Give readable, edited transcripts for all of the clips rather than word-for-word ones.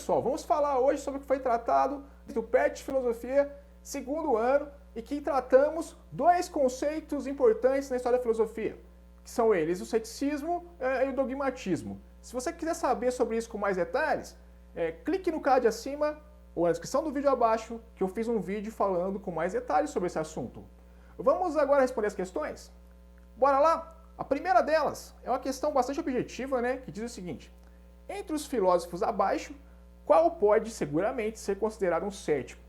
pessoal, vamos falar hoje sobre o que foi tratado do PET de Filosofia, segundo ano, e que tratamos dois conceitos importantes na história da filosofia, que são eles o ceticismo e o dogmatismo. Se você quiser saber sobre isso com mais detalhes, clique no card acima ou na descrição do vídeo abaixo, que eu fiz um vídeo falando com mais detalhes sobre esse assunto. Vamos agora responder as questões? Bora lá? A primeira delas é uma questão bastante objetiva, né, que diz o seguinte: entre os filósofos abaixo, qual pode seguramente ser considerado um cético?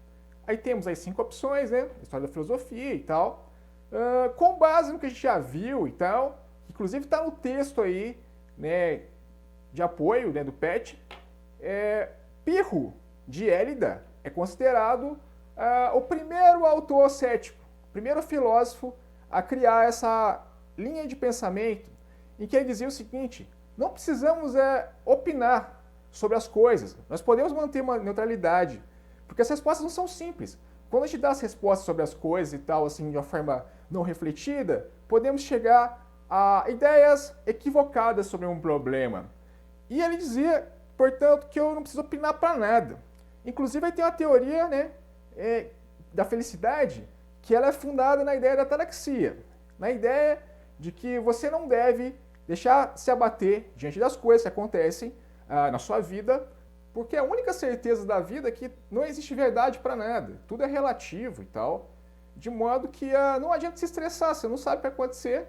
Aí temos as 5 opções, né, história da filosofia e tal, com base no que a gente já viu e tal, inclusive está no texto aí, né, de apoio, né, do PET. Pirro de Élida é considerado o primeiro autor cético, o primeiro filósofo a criar essa linha de pensamento em que ele dizia o seguinte: não precisamos opinar sobre as coisas, nós podemos manter uma neutralidade, porque as respostas não são simples. Quando a gente dá as respostas sobre as coisas e tal, assim, de uma forma não refletida, podemos chegar a ideias equivocadas sobre um problema. E ele dizia, portanto, que eu não preciso opinar para nada. Inclusive, aí tem uma teoria, né, da felicidade, que ela é fundada na ideia da ataraxia, na ideia de que você não deve deixar se abater diante das coisas que acontecem na sua vida, porque a única certeza da vida é que não existe verdade para nada, tudo é relativo e tal, de modo que não adianta se estressar, você não sabe o que vai acontecer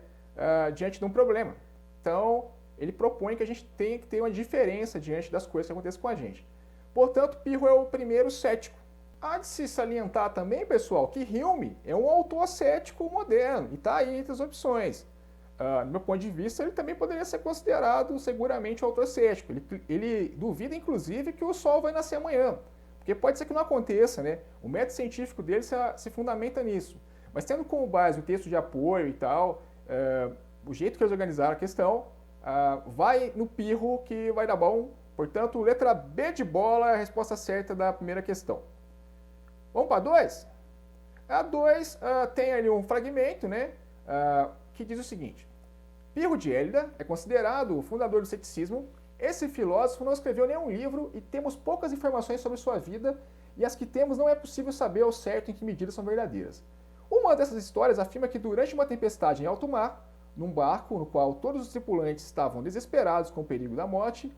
diante de um problema. Então, ele propõe que a gente tenha que ter uma diferença diante das coisas que acontecem com a gente. Portanto, Pirro é o primeiro cético. Há de se salientar também, pessoal, que Hume é um autor cético moderno e está aí entre as opções. Do meu ponto de vista, ele também poderia ser considerado seguramente um autor cético. Ele duvida, inclusive, que o Sol vai nascer amanhã, porque pode ser que não aconteça, né? O método científico dele se fundamenta nisso. Mas tendo como base o texto de apoio e tal, o jeito que eles organizaram a questão, vai no Pirro que vai dar bom. Portanto, letra B de bola é a resposta certa da primeira questão. Vamos para a 2? A 2 tem ali um fragmento, né, que diz o seguinte: Pirro de Élida é considerado o fundador do ceticismo. Esse filósofo não escreveu nenhum livro e temos poucas informações sobre sua vida, e as que temos não é possível saber ao certo em que medida são verdadeiras. Uma dessas histórias afirma que durante uma tempestade em alto mar, num barco no qual todos os tripulantes estavam desesperados com o perigo da morte,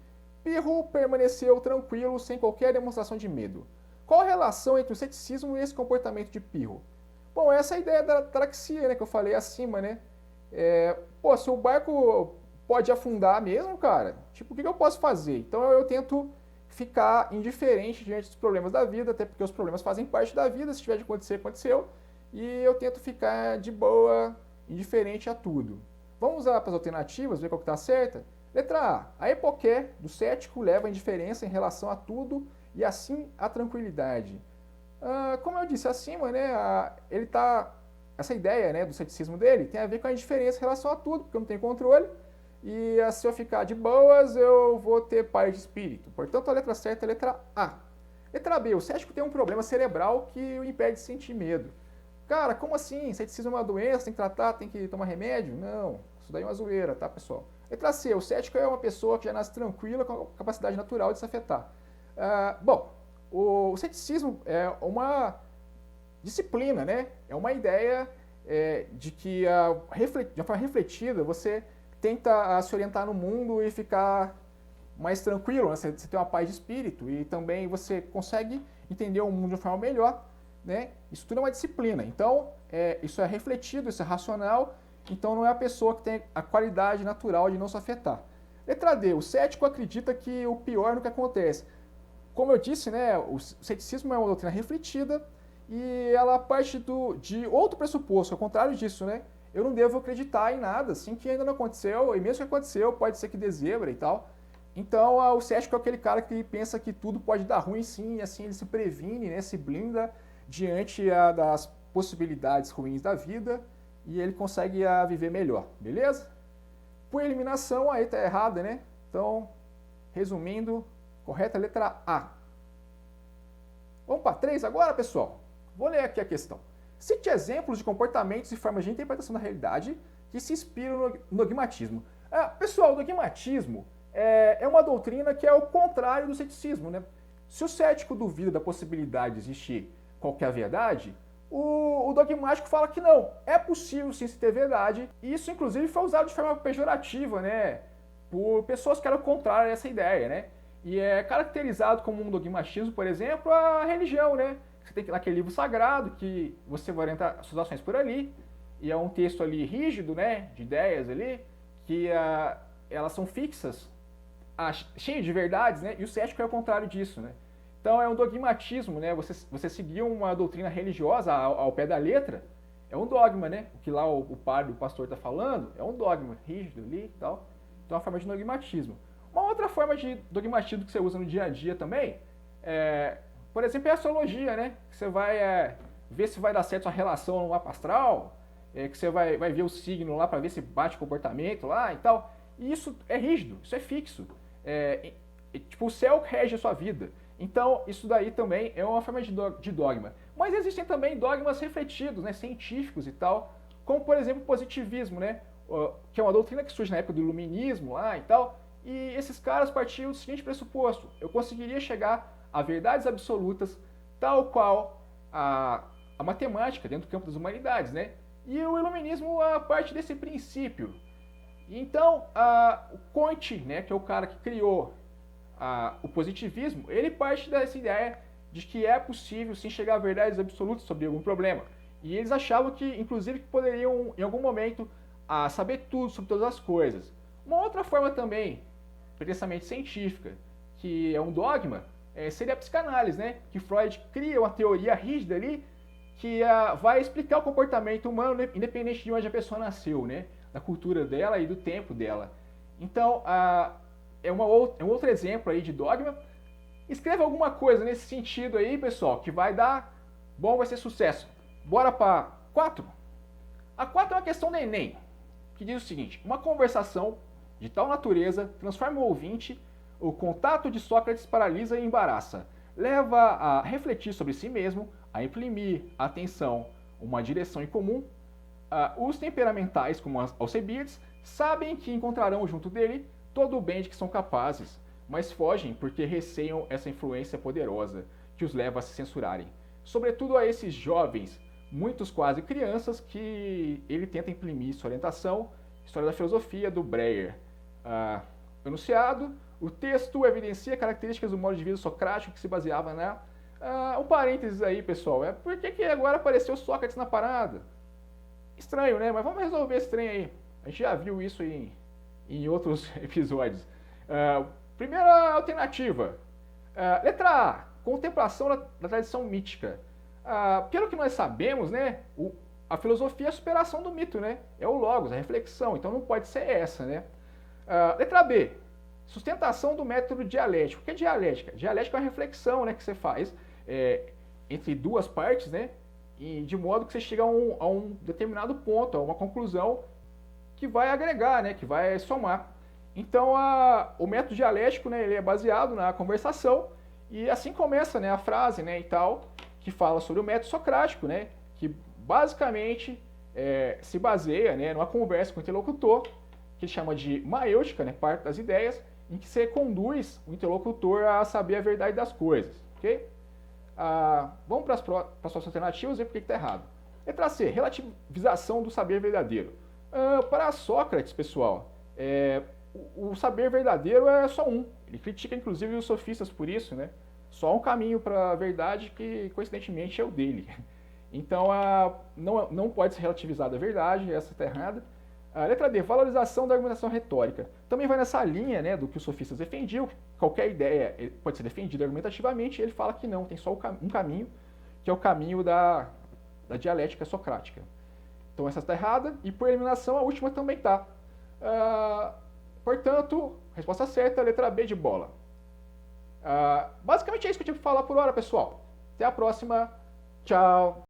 Pirro permaneceu tranquilo sem qualquer demonstração de medo. Qual a relação entre o ceticismo e esse comportamento de Pirro? Bom, essa é a ideia da ataraxia, né, que eu falei acima, né? Se o barco pode afundar mesmo, cara, tipo, o que eu posso fazer? Então eu tento ficar indiferente diante dos problemas da vida, até porque os problemas fazem parte da vida, se tiver de acontecer, aconteceu, e eu tento ficar de boa, indiferente a tudo. Vamos lá para as alternativas, ver qual que está certa? Letra A epoqué do cético leva a indiferença em relação a tudo e assim a tranquilidade. Como eu disse acima, né, essa ideia, né, do ceticismo dele tem a ver com a indiferença em relação a tudo, porque eu não tenho controle, e se eu ficar de boas, eu vou ter paz de espírito. Portanto, a letra certa é a letra A. Letra B, o cético tem um problema cerebral que o impede de sentir medo. Cara, como assim? Ceticismo é uma doença, tem que tratar, tem que tomar remédio? Não, isso daí é uma zoeira, tá, pessoal? Letra C, o cético é uma pessoa que já nasce tranquila com a capacidade natural de se afetar. O ceticismo é uma disciplina, né? É uma ideia de que, de uma forma refletida, você tenta se orientar no mundo e ficar mais tranquilo, né? Você tem uma paz de espírito e também você consegue entender o mundo de uma forma melhor, né? Isso tudo é uma disciplina. Então, isso é refletido, isso é racional, então não é a pessoa que tem a qualidade natural de não se afetar. Letra D, o cético acredita que o pior no que acontece. Como eu disse, né, o ceticismo é uma doutrina refletida e ela parte de outro pressuposto, ao contrário disso, né? Eu não devo acreditar em nada, assim, que ainda não aconteceu, e mesmo que aconteceu, pode ser que dê zebra e tal. Então, o cético é aquele cara que pensa que tudo pode dar ruim sim, e assim ele se previne, né, se blinda diante das possibilidades ruins da vida, e ele consegue viver melhor, beleza? Por eliminação, aí tá errada, né? Então, resumindo, correta a letra A. Vamos para 3 agora, pessoal? Vou ler aqui a questão. Cite exemplos de comportamentos e formas de interpretação da realidade que se inspiram no dogmatismo. Pessoal, o dogmatismo é uma doutrina que é o contrário do ceticismo, né? Se o cético duvida da possibilidade de existir qualquer verdade, o dogmático fala que não, é possível sim se ter verdade, e isso inclusive foi usado de forma pejorativa, né, por pessoas que eram contrárias a essa ideia, né, e é caracterizado como um dogmatismo, por exemplo, a religião, né, você tem aquele livro sagrado que você vai orientar suas ações por ali, e é um texto ali rígido, né, de ideias ali, que elas são fixas, cheio de verdades, né, e o cético é o contrário disso, né. Então é um dogmatismo, né? Você seguir uma doutrina religiosa ao pé da letra é um dogma, né? O que lá o padre, o pastor está falando é um dogma rígido ali e tal. Então é uma forma de dogmatismo. Uma outra forma de dogmatismo que você usa no dia a dia também, por exemplo, é a astrologia, né? Que você vai ver se vai dar certo sua relação no mapa astral, que você vai ver o signo lá para ver se bate o comportamento lá e tal. E isso é rígido, isso é fixo. Tipo, o céu rege a sua vida. Então, isso daí também é uma forma de dogma. Mas existem também dogmas refletidos, né, científicos e tal, como, por exemplo, o positivismo, né, que é uma doutrina que surge na época do iluminismo lá e tal, e esses caras partiam do seguinte pressuposto: eu conseguiria chegar a verdades absolutas, tal qual a matemática dentro do campo das humanidades, né? E o iluminismo parte desse princípio. Então, o Comte, né, que é o cara que criou o positivismo, ele parte dessa ideia de que é possível sim chegar a verdades absolutas sobre algum problema. E eles achavam que, inclusive, que poderiam, em algum momento, saber tudo sobre todas as coisas. Uma outra forma também, pretensamente científica, que é um dogma, seria a psicanálise, né? Que Freud cria uma teoria rígida ali que vai explicar o comportamento humano independente de onde a pessoa nasceu, né? Da cultura dela e do tempo dela. Então, é um outro exemplo aí de dogma. Escreva alguma coisa nesse sentido aí, pessoal, que vai dar bom, vai ser sucesso. Bora para 4? A 4 é uma questão do Enem, que diz o seguinte: uma conversação de tal natureza transforma o ouvinte, o contato de Sócrates paralisa e embaraça, leva a refletir sobre si mesmo, a imprimir a atenção uma direção em comum. Os temperamentais, como Alcebiades, sabem que encontrarão junto dele todo o bem de que são capazes, mas fogem porque receiam essa influência poderosa que os leva a se censurarem. Sobretudo a esses jovens, muitos quase crianças, que ele tenta imprimir sua orientação, História da Filosofia, do Breyer. Enunciado, o texto evidencia características do modo de vida socrático que se baseava na... um parênteses aí, pessoal, por que agora apareceu Sócrates na parada? Estranho, né? Mas vamos resolver esse trem aí. A gente já viu isso em outros episódios. Primeira alternativa. Letra A. Contemplação da tradição mítica. Pelo que nós sabemos, né, a filosofia é a superação do mito, né? É o logos, a reflexão. Então não pode ser essa, né? Letra B. Sustentação do método dialético. O que é dialética? Dialética é uma reflexão, né, que você faz entre duas partes, né? E de modo que você chega a um determinado ponto, a uma conclusão que vai agregar, né, que vai somar. Então, o método dialético, né, ele é baseado na conversação, e assim começa, né, a frase, né, e tal, que fala sobre o método socrático, né, que basicamente se baseia, né, numa conversa com o interlocutor, que ele chama de maêutica, né, parte das ideias, em que você conduz o interlocutor a saber a verdade das coisas, ok? Vamos para as próximas alternativas e ver por que está errado. Letra C, relativização do saber verdadeiro. Para Sócrates, pessoal, o saber verdadeiro é só um. Ele critica inclusive os sofistas por isso, né? Só um caminho para a verdade que, coincidentemente, é o dele. Então, não pode ser relativizada a verdade, essa está errada. Letra D, valorização da argumentação retórica. Também vai nessa linha, né, do que os sofistas defendiam. Qualquer ideia pode ser defendida argumentativamente, ele fala que não, tem só um caminho, que é o caminho da dialética socrática. Então essa está errada, e por eliminação a última também está. Portanto, resposta certa, letra B de bola. Basicamente é isso que eu tive que falar por hora, pessoal. Até a próxima. Tchau.